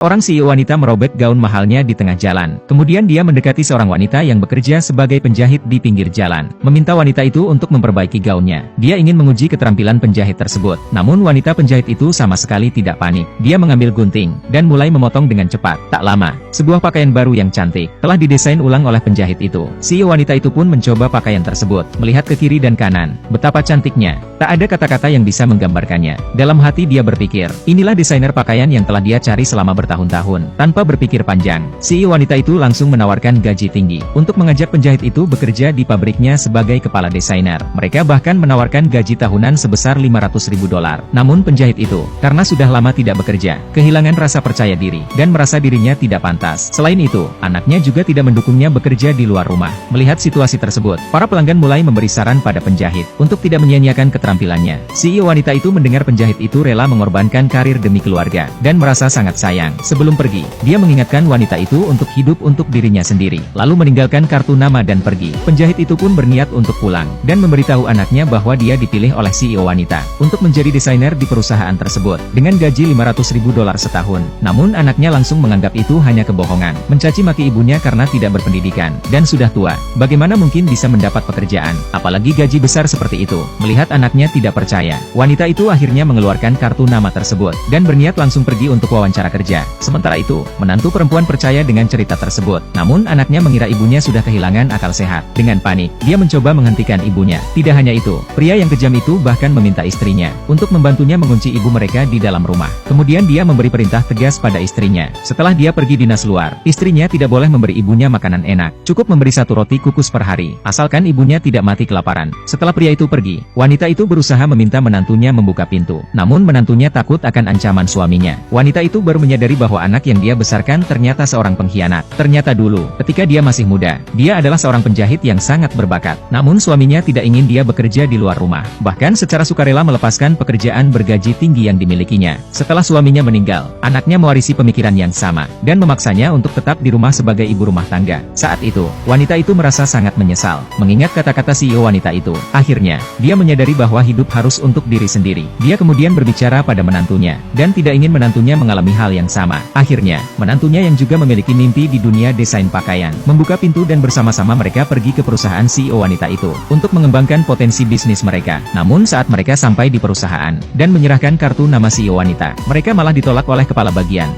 Orang CEO wanita merobek gaun mahalnya di tengah jalan. Kemudian dia mendekati seorang wanita yang bekerja sebagai penjahit di pinggir jalan. Meminta wanita itu untuk memperbaiki gaunnya. Dia ingin menguji keterampilan penjahit tersebut. Namun wanita penjahit itu sama sekali tidak panik. Dia mengambil gunting dan mulai memotong dengan cepat. Tak lama, sebuah pakaian baru yang cantik telah didesain ulang oleh penjahit itu. CEO wanita itu pun mencoba pakaian tersebut. Melihat ke kiri dan kanan, betapa cantiknya. Tak ada kata-kata yang bisa menggambarkannya. Dalam hati dia berpikir, inilah desainer pakaian yang telah dia cari selama bertahun-tahun. Tanpa berpikir panjang, CEO wanita itu langsung menawarkan gaji tinggi untuk mengajak penjahit itu bekerja di pabriknya sebagai kepala desainer. Mereka bahkan menawarkan gaji tahunan sebesar $500.000. Namun penjahit itu, karena sudah lama tidak bekerja, kehilangan rasa percaya diri dan merasa dirinya tidak pantas. Selain itu, anaknya juga tidak mendukungnya bekerja di luar rumah. Melihat situasi tersebut, para pelanggan mulai memberi saran pada penjahit untuk tidak menyia-nyiakan keterampilannya. CEO wanita itu mendengar penjahit itu rela mengorbankan karir demi keluarga dan merasa sangat sayang. Sebelum pergi, dia mengingatkan wanita itu untuk hidup untuk dirinya sendiri, lalu meninggalkan kartu nama dan pergi. Penjahit itu pun berniat untuk pulang, dan memberitahu anaknya bahwa dia dipilih oleh CEO wanita untuk menjadi desainer di perusahaan tersebut, dengan gaji $500.000 setahun. Namun anaknya langsung menganggap itu hanya kebohongan, mencaci maki ibunya karena tidak berpendidikan, dan sudah tua. Bagaimana mungkin bisa mendapat pekerjaan, apalagi gaji besar seperti itu? Melihat anaknya tidak percaya, wanita itu akhirnya mengeluarkan kartu nama tersebut, dan berniat langsung pergi untuk wawancara kerja. Sementara itu, menantu perempuan percaya dengan cerita tersebut. Namun anaknya mengira ibunya sudah kehilangan akal sehat. Dengan panik, dia mencoba menghentikan ibunya. Tidak hanya itu, pria yang kejam itu bahkan meminta istrinya untuk membantunya mengunci ibu mereka di dalam rumah. Kemudian dia memberi perintah tegas pada istrinya. Setelah dia pergi dinas luar, istrinya tidak boleh memberi ibunya makanan enak. Cukup memberi 1 roti kukus per hari, asalkan ibunya tidak mati kelaparan. Setelah pria itu pergi, wanita itu berusaha meminta menantunya membuka pintu. Namun menantunya takut akan ancaman suaminya. Wanita itu baru menyadari bahwa anak yang dia besarkan ternyata seorang pengkhianat. Ternyata dulu, ketika dia masih muda, dia adalah seorang penjahit yang sangat berbakat. Namun suaminya tidak ingin dia bekerja di luar rumah. Bahkan secara sukarela melepaskan pekerjaan bergaji tinggi yang dimilikinya. Setelah suaminya meninggal, anaknya mewarisi pemikiran yang sama, dan memaksanya untuk tetap di rumah sebagai ibu rumah tangga. Saat itu, wanita itu merasa sangat menyesal, mengingat kata-kata CEO wanita itu. Akhirnya, dia menyadari bahwa hidup harus untuk diri sendiri. Dia kemudian berbicara pada menantunya, dan tidak ingin menantunya mengalami hal yang sama. Akhirnya, menantunya yang juga memiliki mimpi di dunia desain pakaian, membuka pintu dan bersama-sama mereka pergi ke perusahaan CEO wanita itu, untuk mengembangkan potensi bisnis mereka. Namun saat mereka sampai di perusahaan, dan menyerahkan kartu nama CEO wanita, mereka malah ditolak oleh kepala bagian.